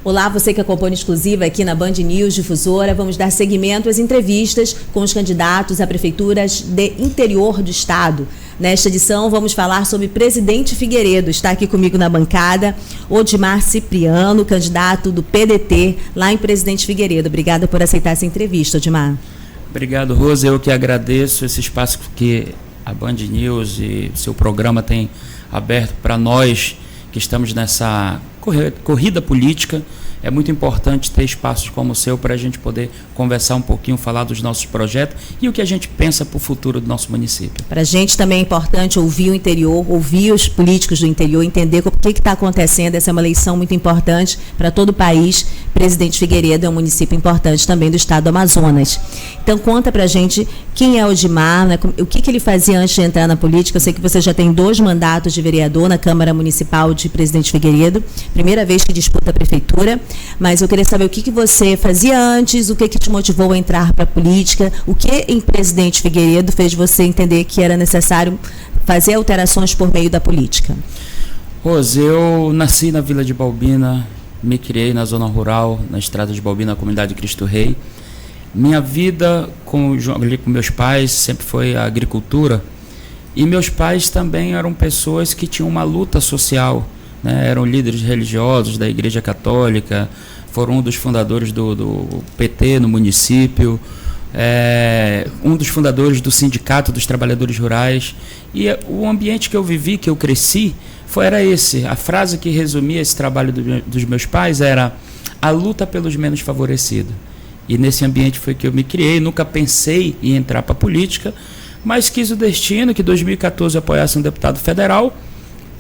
Olá, você que acompanha Exclusiva aqui na Band News Difusora. Vamos dar seguimento às entrevistas com os candidatos a prefeituras de interior do estado. Nesta edição, vamos falar sobre Presidente Figueiredo. Está aqui comigo na bancada Odimar Cipriano, candidato do PDT, lá em Presidente Figueiredo. Obrigada por aceitar essa entrevista, Odimar. Obrigado, Rose. Eu que agradeço esse espaço que a Band News e seu programa tem aberto para nós que estamos nessa corrida política. É muito importante ter espaços como o seu para a gente poder conversar um pouquinho, falar dos nossos projetos e o que a gente pensa para o futuro do nosso município. Para a gente também é importante ouvir o interior, ouvir os políticos do interior, entender o que está acontecendo. Essa é uma eleição muito importante para todo o país. Presidente Figueiredo é um município importante também do estado do Amazonas. Então conta para a gente quem é o Odimar, né, o que ele fazia antes de entrar na política. Eu sei que você já tem 2 mandatos de vereador na Câmara Municipal de Presidente Figueiredo, primeira vez que disputa a prefeitura. Mas eu queria saber o que você fazia antes, o que te motivou a entrar para a política, o que em Presidente Figueiredo fez você entender que era necessário fazer alterações por meio da política. Rose, eu nasci na Vila de Balbina, me criei na zona rural, na estrada de Balbina, na comunidade de Cristo Rei. Minha vida com meus pais sempre foi a agricultura, e meus pais também eram pessoas que tinham uma luta social, né? Eram líderes religiosos da Igreja Católica, foram um dos fundadores do PT no município, um dos fundadores do Sindicato dos Trabalhadores Rurais, e o ambiente que eu vivi, que eu cresci, era esse. A frase que resumia esse trabalho dos meus pais era a luta pelos menos favorecidos. E nesse ambiente foi que eu me criei. Nunca pensei em entrar para a política, mas quis o destino que em 2014 eu apoiasse um deputado federal,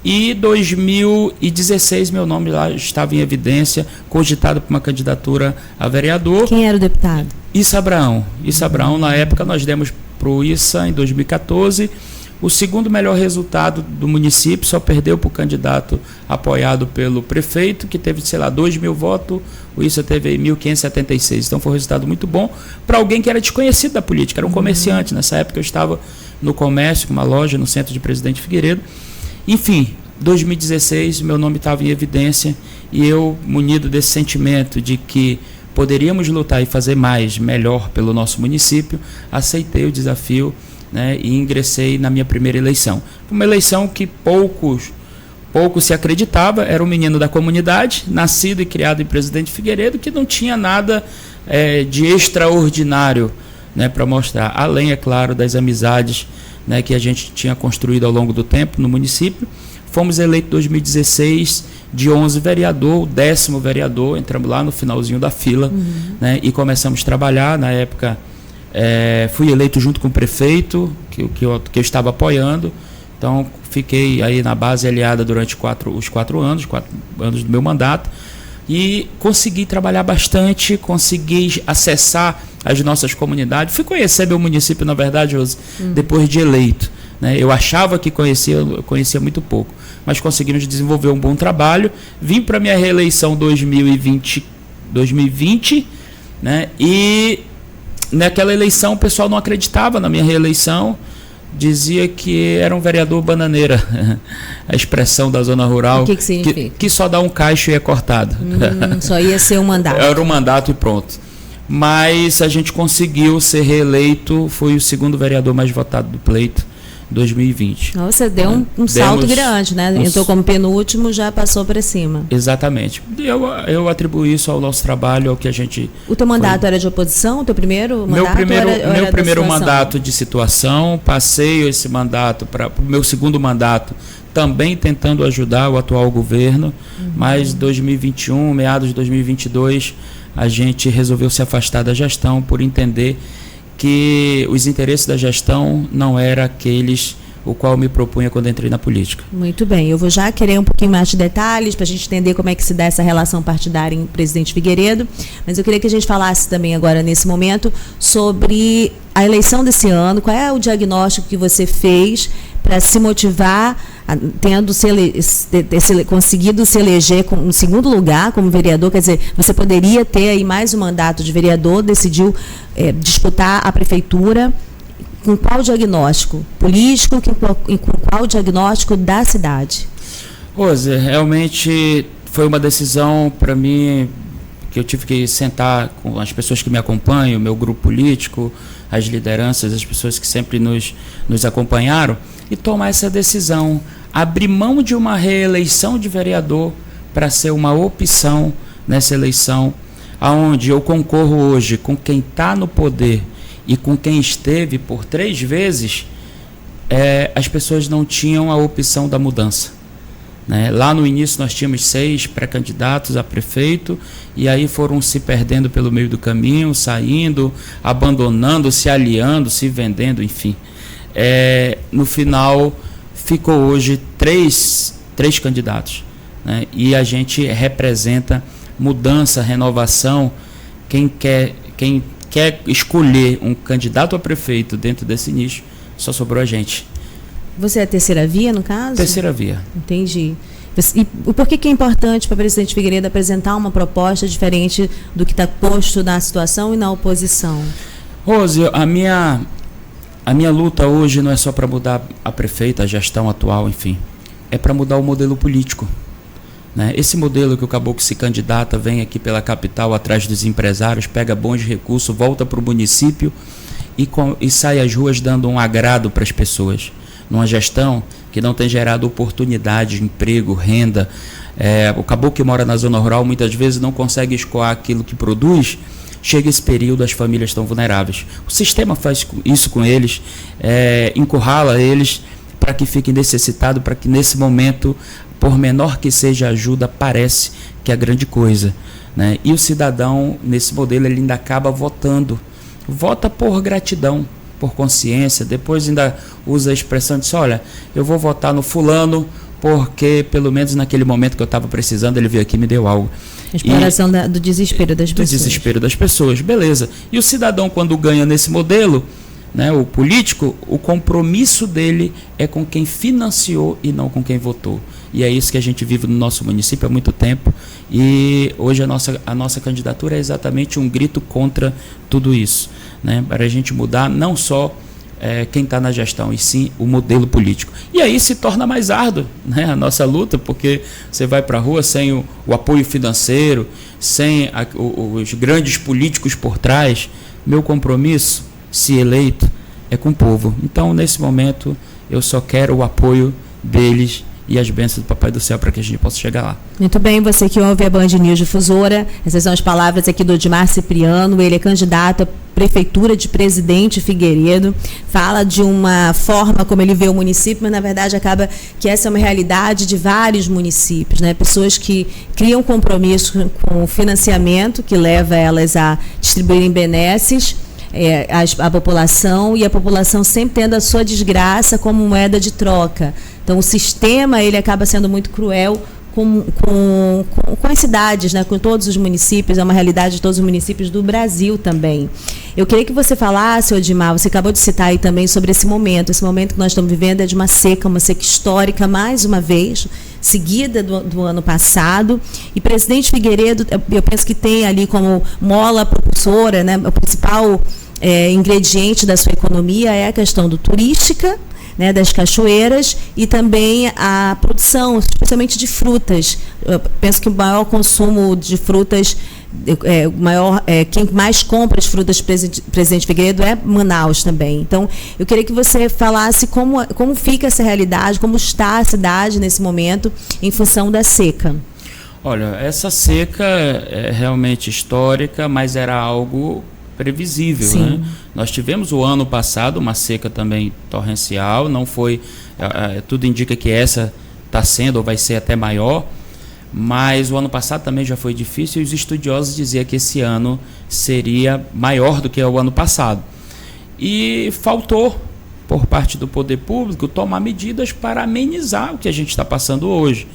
e em 2016 meu nome lá estava em evidência, cogitado para uma candidatura a vereador. Quem era o deputado? Issa Abraão. Issa Abraão, na época, nós demos para o Issa, em 2014, o segundo melhor resultado do município, só perdeu para o candidato apoiado pelo prefeito, que teve, 2.000 votos, o Issa teve 1.576. Então foi um resultado muito bom para alguém que era desconhecido da política, era um comerciante. Nessa época eu estava no comércio, com uma loja no centro de Presidente Figueiredo. Enfim, 2016 meu nome estava em evidência, e eu, munido desse sentimento de que poderíamos lutar e fazer mais, melhor pelo nosso município, aceitei o desafio, né, e ingressei na minha primeira eleição. Uma eleição que pouco se acreditava. Era um menino da comunidade, nascido e criado em Presidente Figueiredo, que não tinha nada de extraordinário, né, para mostrar, além, é claro, das amizades, né, que a gente tinha construído ao longo do tempo no município. Fomos eleitos em 2016, de 11 vereador, o 10º vereador, entramos lá no finalzinho da fila, né, e começamos a trabalhar. Na época, fui eleito junto com o prefeito, que eu estava apoiando. Então, fiquei aí na base aliada durante os 4 anos do meu mandato, e consegui trabalhar bastante, consegui acessar as nossas comunidades. Fui conhecer meu município, na verdade, Rose, depois de eleito, né? Eu achava que conhecia muito pouco, mas conseguimos desenvolver um bom trabalho. Vim para a minha reeleição 2020, né? E naquela eleição o pessoal não acreditava na minha reeleição, dizia que era um vereador bananeira, a expressão da zona rural. O que significa? Que só dá um caixo e é cortado. Só ia ser um mandato. Era um mandato e pronto. Mas a gente conseguiu ser reeleito, fui o 2º vereador mais votado do pleito, 2020. Você deu um salto grande, né? Entrou como penúltimo, já passou para cima. Exatamente. Eu atribuo isso ao nosso trabalho, ao que a gente... O teu mandato era de oposição, o teu primeiro mandato? Meu primeiro mandato de situação. Passei esse mandato para o meu 2º mandato, também tentando ajudar o atual governo, mas 2021, meados de 2022, a gente resolveu se afastar da gestão por entender que os interesses da gestão não eram aqueles o qual me propunha quando entrei na política. Muito bem, eu vou já querer um pouquinho mais de detalhes para a gente entender como é que se dá essa relação partidária em Presidente Figueiredo, mas eu queria que a gente falasse também agora, nesse momento, sobre a eleição desse ano. Qual é o diagnóstico que você fez para se motivar, tendo conseguido se eleger com um 2º lugar como vereador? Quer dizer, você poderia ter aí mais um mandato de vereador, decidiu disputar a prefeitura. Com qual diagnóstico político, com qual diagnóstico da cidade? Rose, realmente foi uma decisão para mim que eu tive que sentar com as pessoas que me acompanham, o meu grupo político, as lideranças, as pessoas que sempre nos acompanharam, e tomar essa decisão, abrir mão de uma reeleição de vereador para ser uma opção nessa eleição, aonde eu concorro hoje com quem está no poder e com quem esteve por 3 vezes, as pessoas não tinham a opção da mudança. Né? Lá no início nós tínhamos 6 pré-candidatos a prefeito, e aí foram se perdendo pelo meio do caminho, saindo, abandonando, se aliando, se vendendo, enfim. No final ficou hoje 3 candidatos, né? E a gente representa mudança, renovação. Quem quer escolher um candidato a prefeito dentro desse nicho, só sobrou a gente. Você é a terceira via, no caso? Terceira via. Entendi. E por que é importante para o presidente Figueiredo apresentar uma proposta diferente do que está posto na situação e na oposição? Rose, a minha luta hoje não é só para mudar a prefeita, a gestão atual, enfim. É para mudar o modelo político. Né? Esse modelo que o caboclo se candidata, vem aqui pela capital atrás dos empresários, pega bons recursos, volta para o município e sai às ruas dando um agrado para as pessoas. Numa gestão que não tem gerado oportunidade, emprego, renda. O caboclo que mora na zona rural muitas vezes não consegue escoar aquilo que produz. Chega esse período, as famílias estão vulneráveis. O sistema faz isso com eles, encurrala eles para que fiquem necessitados, para que nesse momento, por menor que seja a ajuda, parece que é grande coisa. Né? E o cidadão, nesse modelo, ele ainda acaba votando. Vota por gratidão, por consciência, depois ainda usa a expressão de olha, eu vou votar no fulano porque pelo menos naquele momento que eu estava precisando, ele veio aqui e me deu algo. A exploração do desespero das pessoas. Do desespero das pessoas, beleza. E o cidadão, quando ganha nesse modelo, né, o político, o compromisso dele é com quem financiou e não com quem votou. E é isso que a gente vive no nosso município há muito tempo. E hoje a nossa candidatura é exatamente um grito contra tudo isso. Né, para a gente mudar não só quem está na gestão, e sim o modelo político. E aí se torna mais árduo, né, a nossa luta, porque você vai para a rua sem o apoio financeiro, sem os grandes políticos por trás. Meu compromisso, se eleito, é com o povo. Então, nesse momento, eu só quero o apoio deles e as bênçãos do Papai do Céu para que a gente possa chegar lá. Muito bem, você que ouve a Band News Difusora, essas são as palavras aqui do Odimar Cipriano, ele é candidato à Prefeitura de Presidente Figueiredo, fala de uma forma como ele vê o município, mas na verdade acaba que essa é uma realidade de vários municípios, né? Pessoas que criam compromisso com o financiamento, que leva elas a distribuírem benesses, a população, e a população sempre tendo a sua desgraça como moeda de troca. Então o sistema ele acaba sendo muito cruel com as cidades, né, com todos os municípios, é uma realidade de todos os municípios do Brasil também. Eu queria que você falasse, Odimar, você acabou de citar aí também sobre esse momento que nós estamos vivendo é de uma seca histórica, mais uma vez, seguida do ano passado, e Presidente Figueiredo, eu penso que tem ali como mola propulsora, né, o principal ingrediente da sua economia é a questão turística, né, das cachoeiras, e também a produção, especialmente de frutas. Eu penso que o maior consumo de frutas, quem mais compra as frutas Presidente Figueiredo é Manaus também. Então, eu queria que você falasse como fica essa realidade, como está a cidade nesse momento em função da seca. Olha, essa seca é realmente histórica, mas era algo previsível. Sim. Né? Nós tivemos o ano passado uma seca também torrencial, não foi, tudo indica que essa está sendo ou vai ser até maior, mas o ano passado também já foi difícil e os estudiosos diziam que esse ano seria maior do que o ano passado. E faltou, por parte do poder público, tomar medidas para amenizar o que a gente está passando hoje.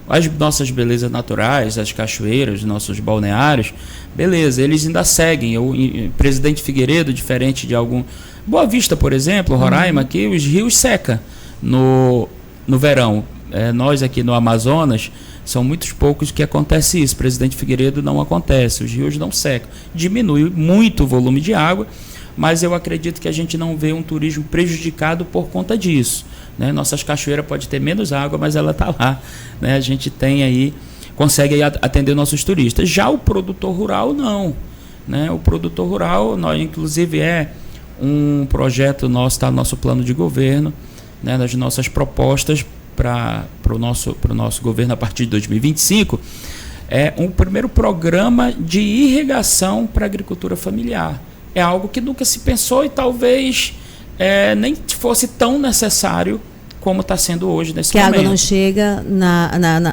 As nossas belezas naturais, as cachoeiras, nossos balneários, beleza, eles ainda seguem. O Presidente Figueiredo, diferente de algum... Boa Vista, por exemplo, Roraima, aqui os rios secam no verão. Nós aqui no Amazonas, são muitos poucos que acontece isso. Presidente Figueiredo não acontece, os rios não secam. Diminui muito o volume de água, mas eu acredito que a gente não vê um turismo prejudicado por conta disso. Né? Nossas cachoeiras podem ter menos água, mas ela está lá. Né? A gente tem aí consegue atender nossos turistas. Já o produtor rural, não. Né? O produtor rural, nós, inclusive, é um projeto nosso, está no nosso plano de governo, né, nas nossas propostas para o nosso governo a partir de 2025, é um primeiro programa de irrigação para a agricultura familiar. É algo que nunca se pensou e talvez nem fosse tão necessário como está sendo hoje nesse momento. Que a água não chega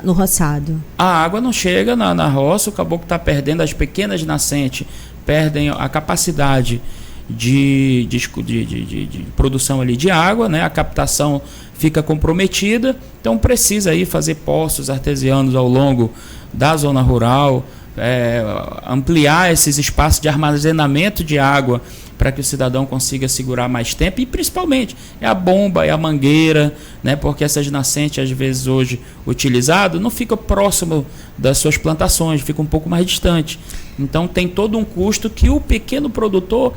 no roçado. A água não chega na roça, o caboclo está perdendo, as pequenas nascentes perdem a capacidade de produção ali de água, né? A captação fica comprometida, então precisa aí fazer poços artesianos ao longo da zona rural, ampliar esses espaços de armazenamento de água para que o cidadão consiga segurar mais tempo, e principalmente a bomba, a mangueira, né? Porque essas nascentes, às vezes hoje utilizadas, não ficam próximo das suas plantações, fica um pouco mais distante. Então tem todo um custo que o pequeno produtor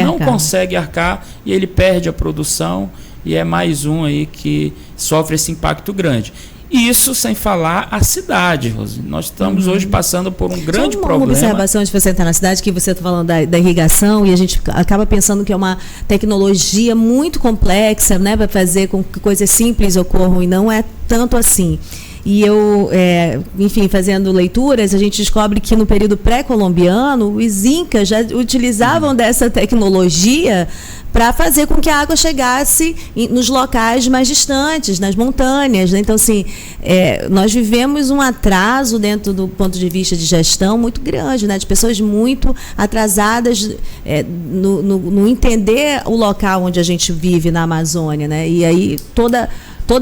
não consegue arcar e ele perde a produção, e é mais um aí que sofre esse impacto grande. Isso sem falar a cidade, Rose. Nós estamos hoje passando por um grande problema. Uma observação de você entrar na cidade, que você está falando da irrigação, e a gente acaba pensando que é uma tecnologia muito complexa, né, para fazer com que coisas simples ocorram, e não é tanto assim. E eu, enfim, fazendo leituras, a gente descobre que no período pré-colombiano, os incas já utilizavam dessa tecnologia para fazer com que a água chegasse nos locais mais distantes, nas montanhas, né? Então, assim, nós vivemos um atraso dentro do ponto de vista de gestão muito grande, né? De pessoas muito atrasadas no entender o local onde a gente vive na Amazônia, né? E aí toda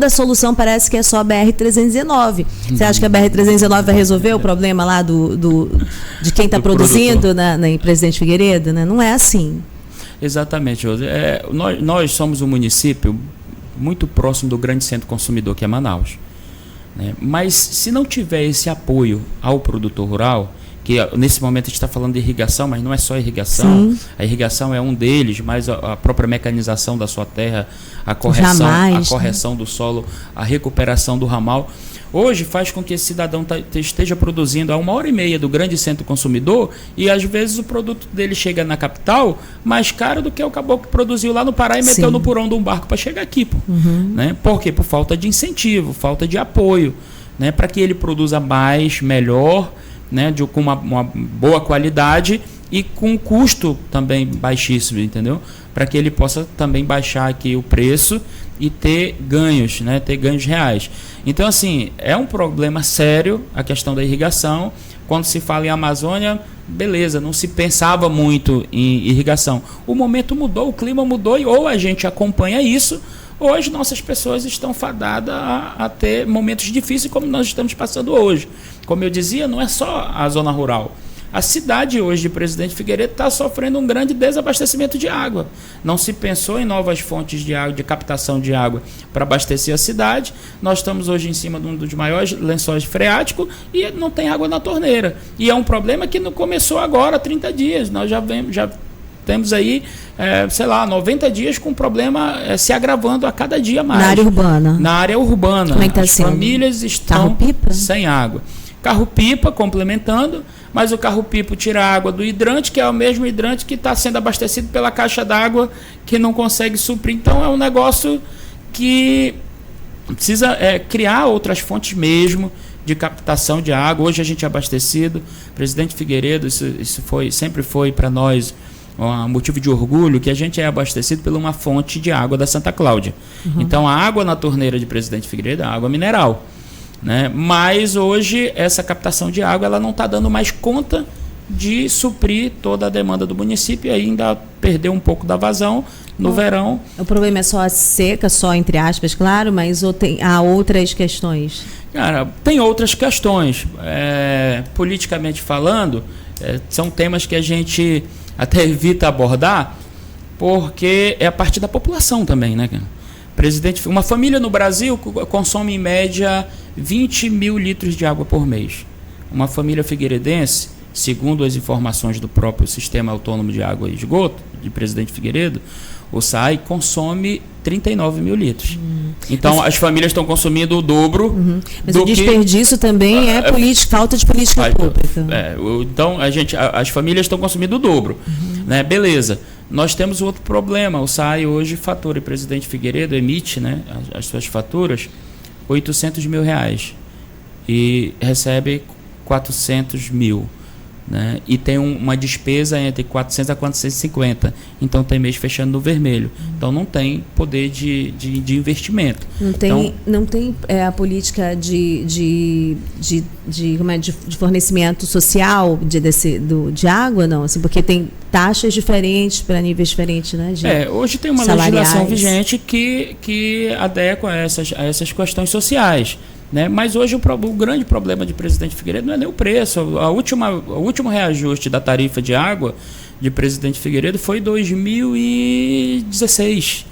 a solução parece que é só a BR-319. Você acha que a BR-319 vai resolver o problema lá de quem está produzindo em Presidente Figueiredo? Né? Não é assim. Exatamente, Rose. Nós somos um município muito próximo do grande centro consumidor, que é Manaus. Né? Mas se não tiver esse apoio ao produtor rural, que nesse momento a gente está falando de irrigação, mas não é só irrigação. Sim. A irrigação é um deles, mas a própria mecanização da sua terra, a correção do solo, a recuperação do ramal, hoje faz com que esse cidadão esteja produzindo a 1h30 do grande centro consumidor, e às vezes o produto dele chega na capital mais caro do que o caboclo que produziu lá no Pará e meteu no porão de um barco para chegar aqui. Né? Por quê? Por falta de incentivo, falta de apoio, né? Para que ele produza mais, melhor, né? Com uma boa qualidade e com um custo também baixíssimo, entendeu? Para que ele possa também baixar aqui o preço e ter ganhos, né? Ter ganhos reais. Então, assim, é um problema sério a questão da irrigação. Quando se fala em Amazônia, beleza, não se pensava muito em irrigação. O momento mudou, o clima mudou, e ou a gente acompanha isso, ou as nossas pessoas estão fadadas a ter momentos difíceis como nós estamos passando hoje. Como eu dizia, não é só a zona rural. A cidade hoje de Presidente Figueiredo está sofrendo um grande desabastecimento de água. Não se pensou em novas fontes de água, de captação de água para abastecer a cidade. Nós estamos hoje em cima de um dos maiores lençóis freáticos e não tem água na torneira. E é um problema que não começou agora, 30 dias. Nós já temos aí, 90 dias com o problema se agravando a cada dia mais. Na área urbana. Na área urbana. Como é que tá as sendo? Famílias estão sem água. Carro-pipa complementando, mas o carro-pipa tira a água do hidrante, que é o mesmo hidrante que está sendo abastecido pela caixa d'água, que não consegue suprir. Então é um negócio que precisa criar outras fontes mesmo de captação de água. Hoje a gente é abastecido. Presidente Figueiredo, isso sempre foi para nós um motivo de orgulho, que a gente é abastecido por uma fonte de água da Santa Cláudia. Então a água na torneira de Presidente Figueiredo é água mineral. Né? Mas hoje essa captação de água ela não está dando mais conta de suprir toda a demanda do município, e ainda perdeu um pouco da vazão no verão. O problema é só a seca, só entre aspas, claro, mas há outras questões? Cara, tem outras questões. Politicamente falando, são temas que a gente até evita abordar, porque é a parte da população também, né, cara? Uma família no Brasil consome em média 20 mil litros de água por mês. Uma família figueiredense, segundo as informações do próprio Sistema Autônomo de Água e Esgoto, de Presidente Figueiredo, O SAI consome 39 mil litros. Então, as famílias estão consumindo o dobro. Mas o desperdício também é falta de política pública. Então, as famílias estão consumindo o dobro. Né? Beleza. Nós temos outro problema. O SAI hoje fatura, e o presidente Figueiredo emite, né, as suas faturas, R$800 mil. E recebe 400 mil. Né? E tem uma despesa entre 400 a 450. Então tem mês fechando no vermelho. Então não tem poder de investimento. Não tem a política de fornecimento social de água, não? Assim, porque tem taxas diferentes para níveis diferentes, né? Hoje tem uma legislação vigente que adequa a essas questões sociais. Né? Mas hoje o grande problema de presidente Figueiredo não é nem o preço. O último reajuste da tarifa de água de presidente Figueiredo foi em 2016.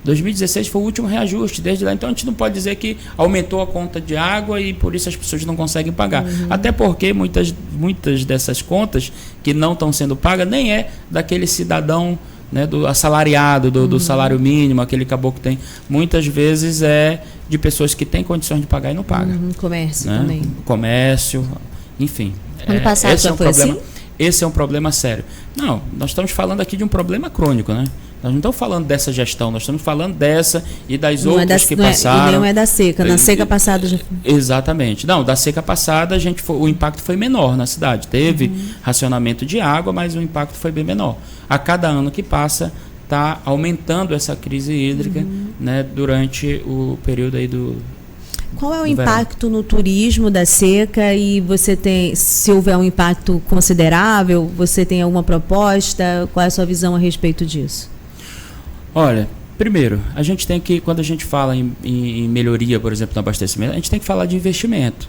2016 foi o último reajuste desde lá. Então a gente não pode dizer que aumentou a conta de água e por isso as pessoas não conseguem pagar. Até porque muitas dessas contas que não estão sendo pagas nem é daquele cidadão, né, do assalariado, do salário mínimo, aquele caboclo que tem. Muitas vezes é de pessoas que têm condições de pagar e não pagam. Comércio, né? Também. Comércio, enfim. Ano passado esse foi problema, assim? Esse é um problema sério. Não, nós estamos falando aqui de um problema crônico, né? Nós não estamos falando dessa gestão, nós estamos falando dessa e das outras que passaram. Não é da seca, na seca passada já. Exatamente. Não, da seca passada o impacto foi menor na cidade. Teve racionamento de água, mas o impacto foi bem menor. A cada ano que passa, está aumentando essa crise hídrica, né, durante o período aí do. Qual é o impacto no turismo da seca e se houver um impacto considerável, você tem alguma proposta? Qual é a sua visão a respeito disso? Olha, primeiro, a gente tem que, quando a gente fala em melhoria, por exemplo, no abastecimento, a gente tem que falar de investimento.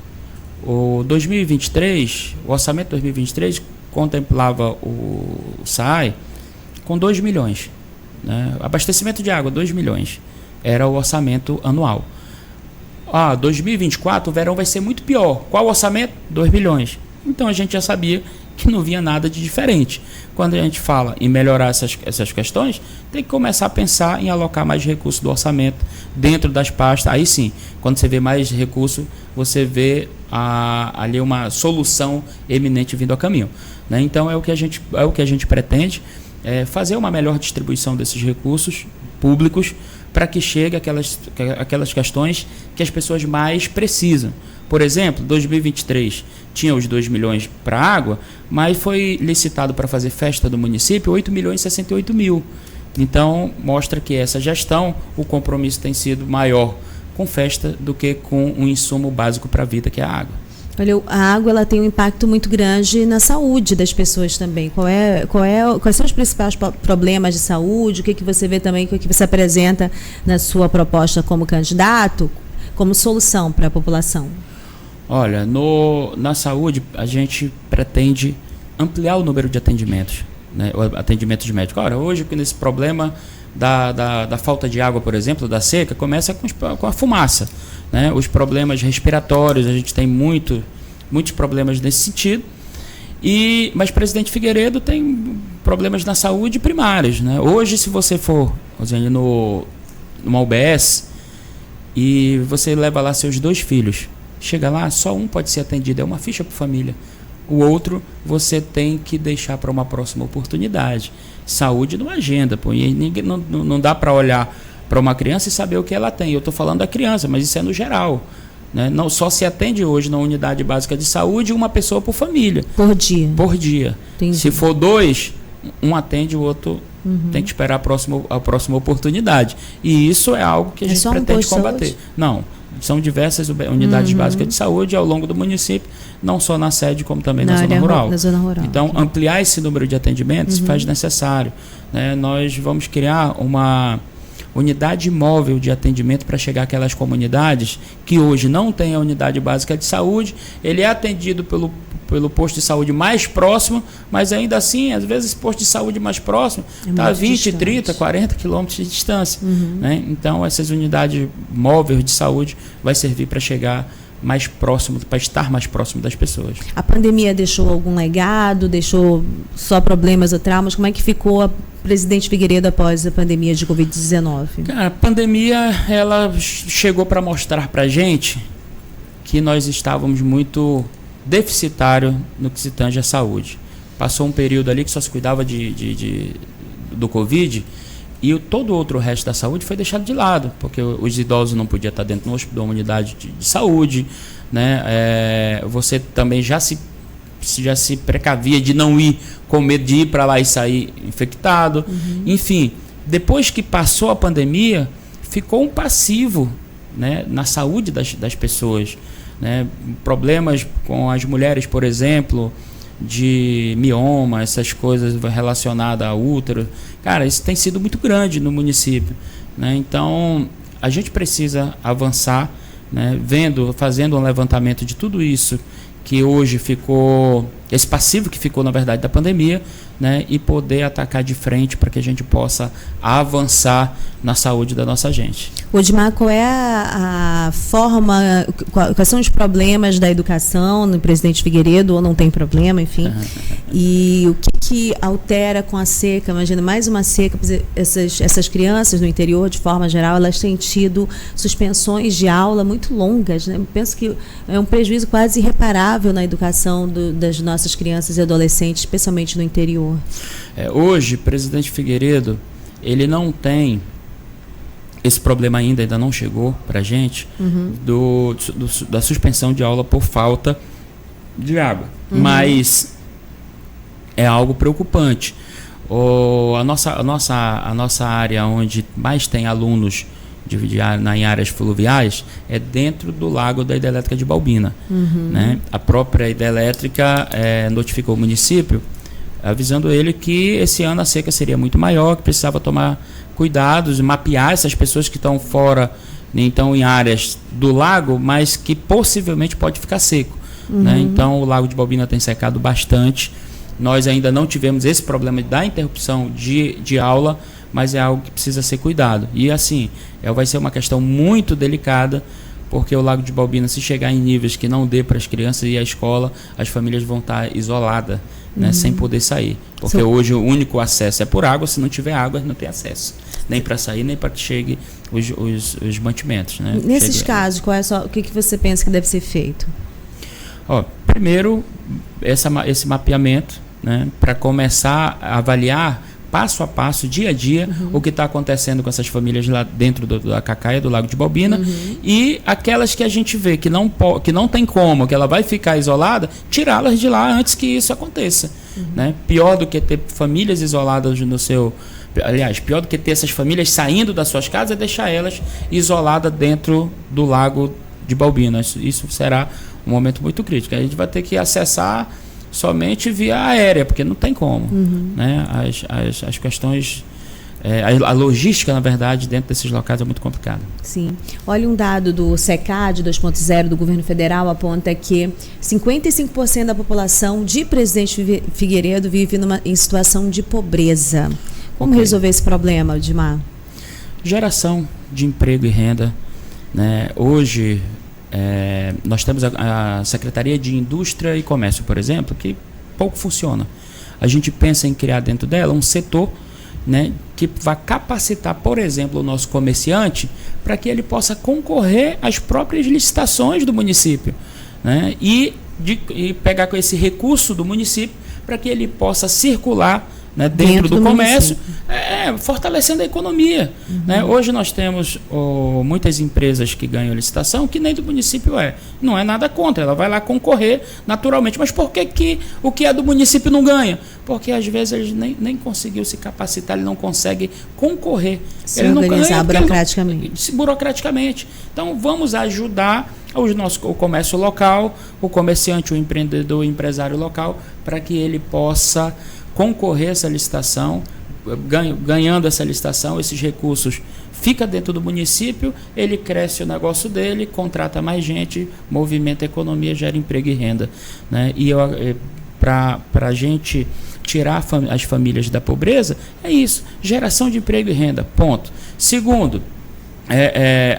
O orçamento de 2023 contemplava o SAI com 2 milhões. Né? Abastecimento de água, 2 milhões. Era o orçamento anual. 2024, o verão vai ser muito pior. Qual o orçamento? 2 milhões. Então a gente já sabia que não vinha nada de diferente. Quando a gente fala em melhorar essas questões, tem que começar a pensar em alocar mais recursos do orçamento dentro das pastas. Aí sim, quando você vê mais recursos, você vê ali uma solução eminente vindo a caminho. Né? Então é o que a gente pretende, fazer uma melhor distribuição desses recursos públicos para que chegue aquelas questões que as pessoas mais precisam. Por exemplo, 2023 tinha os 2 milhões para água, mas foi licitado para fazer festa do município 8 milhões e 68 mil. Então, mostra que essa gestão, o compromisso tem sido maior com festa do que com um insumo básico para a vida, que é a água. Olha, a água ela tem um impacto muito grande na saúde das pessoas também. Quais são os principais problemas de saúde? O que você vê também, o que você apresenta na sua proposta como candidato, como solução para a população? Olha, na saúde a gente pretende ampliar o número de atendimentos, né, atendimentos médicos. Ora, hoje nesse problema da falta de água, por exemplo, da seca, começa com a fumaça. Né? Os problemas respiratórios, a gente tem muitos problemas nesse sentido. Mas presidente Figueiredo tem problemas na saúde primários. Né? Hoje, se você for numa UBS e você leva lá seus 2 filhos, chega lá, só um pode ser atendido, é uma ficha por família. O outro você tem que deixar para uma próxima oportunidade. Saúde numa agenda, pô, e não dá para olhar para uma criança e saber o que ela tem. Eu estou falando da criança, mas isso é no geral. Né? Não, só se atende hoje na unidade básica de saúde uma pessoa por família. Por dia. Entendi. Se for 2, um atende, o outro tem que esperar a próxima oportunidade. E isso é algo que a gente pretende combater. Não, são diversas unidades básicas de saúde ao longo do município, não só na sede, como também na zona rural. Então, ampliar esse número de atendimentos se faz necessário. Né? Nós vamos criar uma unidade móvel de atendimento para chegar àquelas comunidades que hoje não têm a unidade básica de saúde. Ele é atendido pelo posto de saúde mais próximo, mas ainda assim, às vezes, esse posto de saúde mais próximo está a 20, distante. 30, 40 quilômetros de distância. Né? Então, essas unidades móveis de saúde vai servir para chegar mais próximo, para estar mais próximo das pessoas. A pandemia deixou algum legado, deixou só problemas ou traumas? Como é que ficou presidente Figueiredo após a pandemia de Covid-19? A pandemia, ela chegou para mostrar para a gente que nós estávamos muito deficitários no que se tange à saúde. Passou um período ali que só se cuidava do Covid e todo o outro resto da saúde foi deixado de lado, porque os idosos não podiam estar dentro de uma unidade de saúde, né? Você também já se precavia de não ir com medo de ir para lá e sair infectado. Enfim, depois que passou a pandemia, ficou um passivo, né, na saúde das pessoas, né? Problemas com as mulheres, por exemplo, de mioma, essas coisas relacionadas a útero. Cara, isso tem sido muito grande no município, né? Então, a gente precisa avançar, né, fazendo um levantamento de tudo isso que hoje ficou, esse passivo que ficou, na verdade, da pandemia, né, e poder atacar de frente para que a gente possa avançar na saúde da nossa gente. Odimar, qual é a forma, quais são os problemas da educação no presidente Figueiredo, ou não tem problema, enfim, e o que altera com a seca? Imagina, mais uma seca, essas crianças no interior, de forma geral, elas têm tido suspensões de aula muito longas, né? Eu penso que é um prejuízo quase irreparável na educação das nossas crianças e adolescentes, especialmente no interior. Hoje, o presidente Figueiredo, ele não tem esse problema ainda não chegou para a gente, da suspensão de aula por falta de água. Mas é algo preocupante. A nossa área onde mais tem alunos em áreas fluviais é dentro do lago da hidrelétrica de Balbina. Né? A própria hidrelétrica notificou o município, avisando ele que esse ano a seca seria muito maior, que precisava tomar cuidados, mapear essas pessoas que estão fora, então em áreas do lago, mas que possivelmente pode ficar seco. Né? Então o lago de Balbina tem secado bastante. Nós ainda não tivemos esse problema da interrupção de aula, mas é algo que precisa ser cuidado. E assim, vai ser uma questão muito delicada, porque o lago de Balbina, se chegar em níveis que não dê para as crianças ir à escola, as famílias vão estar isoladas, né, sem poder sair. Porque hoje o único acesso é por água, se não tiver água, não tem acesso. Nem para sair, nem para que chegue os mantimentos. Né? Nesses casos, o que você pensa que deve ser feito? Primeiro, esse mapeamento, né, para começar a avaliar passo a passo, dia a dia, o que está acontecendo com essas famílias lá dentro da Cacaia, do Lago de Balbina, e aquelas que a gente vê que não tem como, que ela vai ficar isolada, tirá-las de lá antes que isso aconteça. Né? Pior do que ter famílias isoladas no seu... Aliás, pior do que ter essas famílias saindo das suas casas é deixar elas isoladas dentro do Lago de Balbina. Isso será um momento muito crítico. A gente vai ter que acessar somente via aérea, porque não tem como. Né? As questões, a logística, na verdade, dentro desses locais é muito complicada. Sim. Olha, um dado do SECAD 2.0 do governo federal aponta que 55% da população de Presidente Figueiredo vive em situação de pobreza. Como resolver esse problema, Odimar? Geração de emprego e renda. Né? Hoje, nós temos a Secretaria de Indústria e Comércio, por exemplo, que pouco funciona. A gente pensa em criar dentro dela um setor, né, que vai capacitar, por exemplo, o nosso comerciante para que ele possa concorrer às próprias licitações do município, né, e pegar com esse recurso do município para que ele possa circular, né, dentro do comércio, fortalecendo a economia. Né? Hoje nós temos muitas empresas que ganham licitação que nem do município não é nada contra, ela vai lá concorrer naturalmente, mas por que o que é do município não ganha? Porque às vezes ele nem conseguiu se capacitar, ele não consegue concorrer. Ele não ganha burocraticamente. Então vamos ajudar o comércio local, o comerciante, o empreendedor, o empresário local, para que ele possa concorrer a essa licitação, ganhando essa licitação, esses recursos fica dentro do município, ele cresce o negócio dele, contrata mais gente, movimenta a economia, gera emprego e renda. Né? E para a gente tirar as famílias da pobreza, é isso, geração de emprego e renda, ponto. Segundo,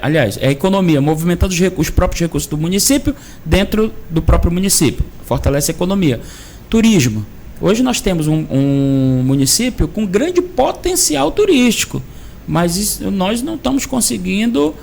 aliás, a economia, movimentando os próprios recursos do município dentro do próprio município, fortalece a economia. Turismo. Hoje nós temos um município com grande potencial turístico, mas nós não estamos conseguindo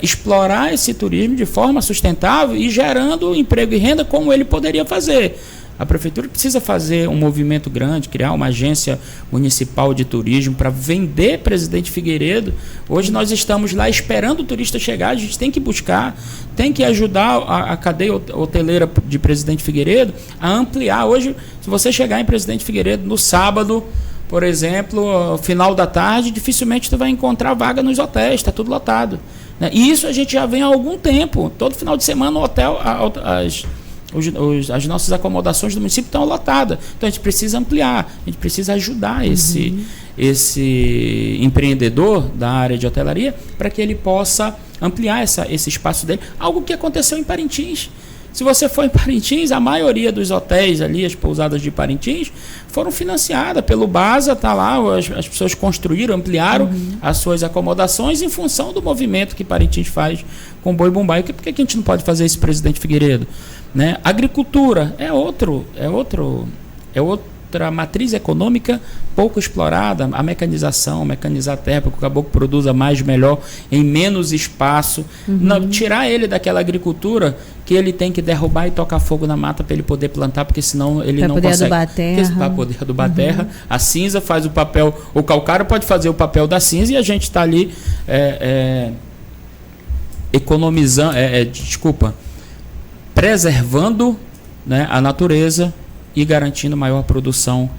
explorar esse turismo de forma sustentável e gerando emprego e renda como ele poderia fazer. A prefeitura precisa fazer um movimento grande, criar uma agência municipal de turismo para vender Presidente Figueiredo. Hoje nós estamos lá esperando o turista chegar, a gente tem que buscar, tem que ajudar a cadeia hoteleira de Presidente Figueiredo a ampliar. Hoje, se você chegar em Presidente Figueiredo no sábado, por exemplo, final da tarde, dificilmente você vai encontrar vaga nos hotéis, está tudo lotado. E isso a gente já vem há algum tempo. Todo final de semana o hotel, as nossas acomodações do município estão lotadas. Então a gente precisa ampliar, a gente precisa ajudar esse empreendedor da área de hotelaria para que ele possa ampliar esse espaço dele. Algo que aconteceu em Parintins. Se você for em Parintins, a maioria dos hotéis ali, as pousadas de Parintins, foram financiadas pelo BASA, está lá, as pessoas construíram, ampliaram as suas acomodações em função do movimento que Parintins faz com o Boi Bumbá. E por que a gente não pode fazer isso, Presidente Figueiredo? Né? Agricultura é outra matriz econômica pouco explorada. A mecanização, mecanizar a terra para que o caboclo produza mais, melhor, em menos espaço. Tirar ele daquela agricultura que ele tem que derrubar e tocar fogo na mata para ele poder plantar, porque senão ele não consegue. Para poder adubar a terra. A cinza faz o papel, o calcário pode fazer o papel da cinza e a gente está ali economizando, preservando, né, a natureza e garantindo maior produção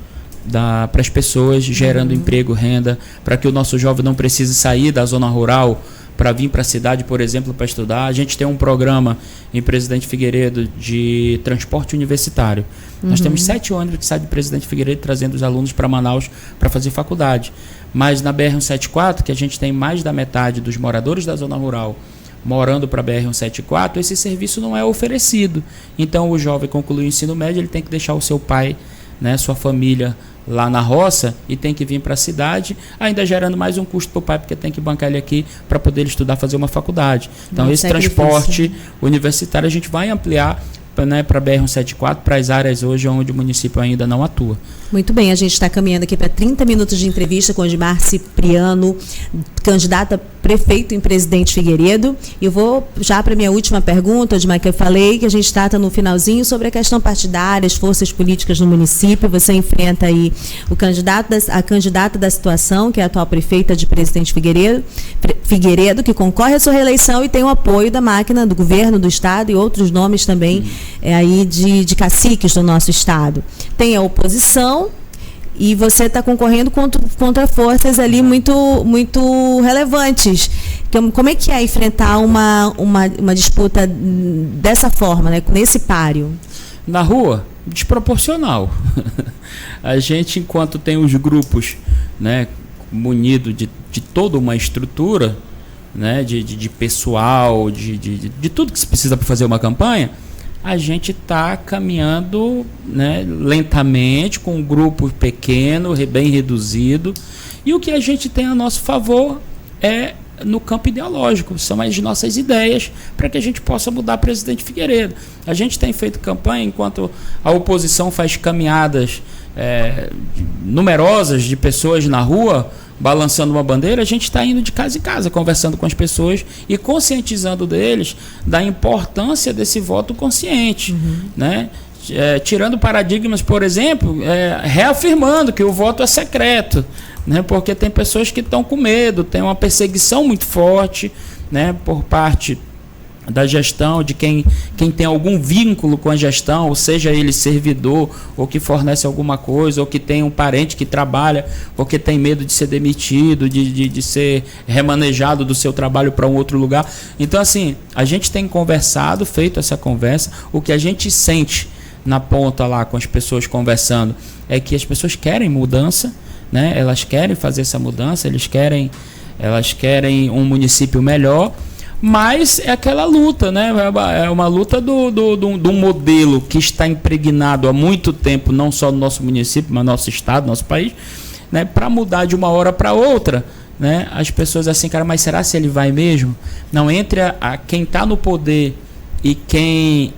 para as pessoas, gerando emprego, renda, para que o nosso jovem não precise sair da zona rural para vir para a cidade, por exemplo, para estudar. A gente tem um programa em Presidente Figueiredo de transporte universitário. Nós temos 7 ônibus que saem de Presidente Figueiredo trazendo os alunos para Manaus para fazer faculdade. Mas na BR-174, que a gente tem mais da metade dos moradores da zona rural morando para a BR-174, esse serviço não é oferecido. Então o jovem conclui o ensino médio, ele tem que deixar o seu pai, né, sua família lá na roça e tem que vir para a cidade, ainda gerando mais um custo para o pai, porque tem que bancar ele aqui para poder ele estudar, fazer uma faculdade. Então esse transporte universitário a gente vai ampliar, né, para a BR-174, para as áreas hoje onde o município ainda não atua. Muito bem, a gente está caminhando aqui para 30 minutos de entrevista com Odmar Cipriano, candidato a prefeito em Presidente Figueiredo. E eu vou já para a minha última pergunta, Odmar, que eu falei que a gente trata no finalzinho sobre a questão partidária, as forças políticas no município. Você enfrenta aí a candidata da situação, que é a atual prefeita de Presidente Figueiredo, que concorre à sua reeleição e tem o apoio da máquina do governo do estado e outros nomes também aí de caciques do nosso estado. Tem a oposição e você está concorrendo contra forças ali muito relevantes. Então, como é que é enfrentar uma disputa dessa forma, né, nesse páreo? Na rua, desproporcional. A gente, enquanto tem os grupos, né, munidos de toda uma estrutura, né, de pessoal, de tudo que se precisa para fazer uma campanha, a gente está caminhando, né, lentamente, com um grupo pequeno, bem reduzido. E o que a gente tem a nosso favor é no campo ideológico, são as nossas ideias para que a gente possa mudar Presidente Figueiredo. A gente tem feito campanha enquanto a oposição faz caminhadas numerosas de pessoas na rua, balançando uma bandeira. A gente está indo de casa em casa, conversando com as pessoas e conscientizando deles da importância desse voto consciente, né? Tirando paradigmas, por exemplo, reafirmando que o voto é secreto, né? Porque tem pessoas que estão com medo, tem uma perseguição muito forte, né, por parte da gestão, de quem tem algum vínculo com a gestão, ou seja ele servidor, ou que fornece alguma coisa, ou que tem um parente que trabalha, ou que tem medo de ser demitido, de ser remanejado do seu trabalho para um outro lugar. Então, assim, a gente tem conversado, feito essa conversa. O que a gente sente na ponta lá com as pessoas conversando é que as pessoas querem mudança, né? Elas querem fazer essa mudança, elas querem um município melhor. Mas é aquela luta, né? É uma luta do modelo que está impregnado há muito tempo, não só no nosso município, mas no nosso estado, no nosso país, né? Para mudar de uma hora para outra, né? As pessoas assim, cara, mas será se ele vai mesmo? Não, entre quem está no poder e quem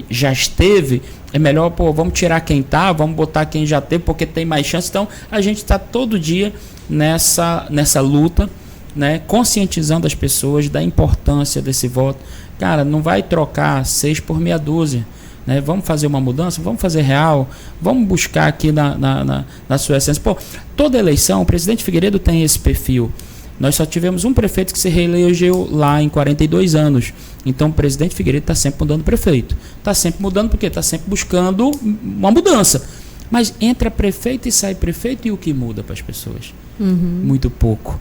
já esteve, é melhor, vamos tirar quem tá, vamos botar quem já teve, porque tem mais chance. Então, a gente está todo dia nessa luta, né, conscientizando as pessoas da importância desse voto. Cara, não vai trocar 6 por meia dúzia. Né? Vamos fazer uma mudança, vamos fazer real, vamos buscar aqui na sua essência. Toda eleição, o presidente Figueiredo tem esse perfil. Nós só tivemos um prefeito que se reelegeu lá em 42 anos. Então o presidente Figueiredo está sempre mudando prefeito. Está sempre mudando porque está sempre buscando uma mudança. Mas entra prefeito e sai prefeito, e o que muda para as pessoas? Muito pouco.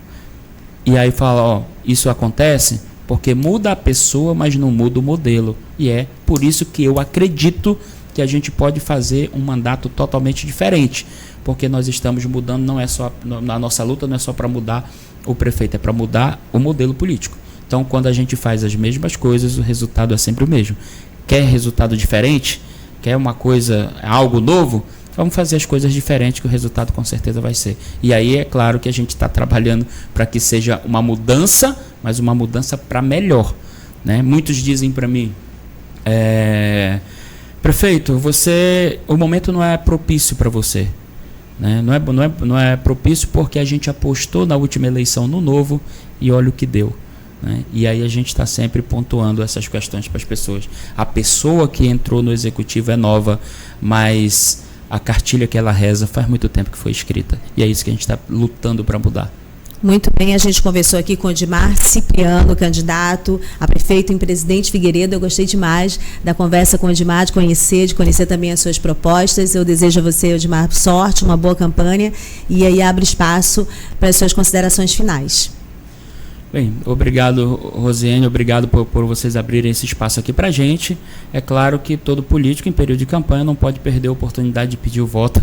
E aí fala, isso acontece porque muda a pessoa, mas não muda o modelo. E é por isso que eu acredito que a gente pode fazer um mandato totalmente diferente. Porque nós estamos mudando, não é só, na nossa luta não é só para mudar o prefeito, é para mudar o modelo político. Então, quando a gente faz as mesmas coisas, o resultado é sempre o mesmo. Quer resultado diferente? Quer uma coisa, algo novo? Vamos fazer as coisas diferentes, que o resultado com certeza vai ser. E aí é claro que a gente está trabalhando para que seja uma mudança, mas uma mudança para melhor. Né? Muitos dizem para mim, prefeito, o momento não é propício para você. Né? Não é propício porque a gente apostou na última eleição no novo e olha o que deu. Né? E aí a gente está sempre pontuando essas questões para as pessoas. A pessoa que entrou no executivo é nova, mas a cartilha que ela reza faz muito tempo que foi escrita. E é isso que a gente está lutando para mudar. Muito bem, a gente conversou aqui com o Odimar Cipriano, candidato a prefeito em Presidente Figueiredo. Eu gostei demais da conversa com o Odimar, de conhecer também as suas propostas. Eu desejo a você, Odimar, sorte, uma boa campanha, e aí abre espaço para as suas considerações finais. Bem, obrigado, Rosiane, obrigado por vocês abrirem esse espaço aqui para a gente. É claro que todo político em período de campanha não pode perder a oportunidade de pedir o voto,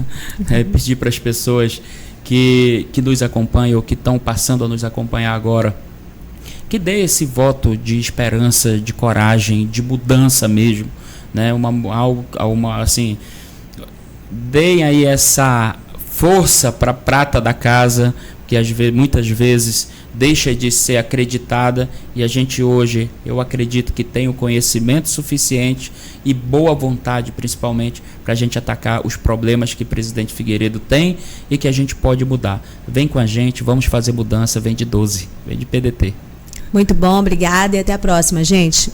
pedir para as pessoas que nos acompanham ou que estão passando a nos acompanhar agora, que dê esse voto de esperança, de coragem, de mudança mesmo, né? Assim, deem aí essa força para a prata da casa, que muitas vezes deixa de ser acreditada, e a gente hoje, eu acredito que tem o conhecimento suficiente e boa vontade, principalmente, para a gente atacar os problemas que o presidente Figueiredo tem e que a gente pode mudar. Vem com a gente, vamos fazer mudança, vem de 12, vem de PDT. Muito bom, obrigada e até a próxima, gente.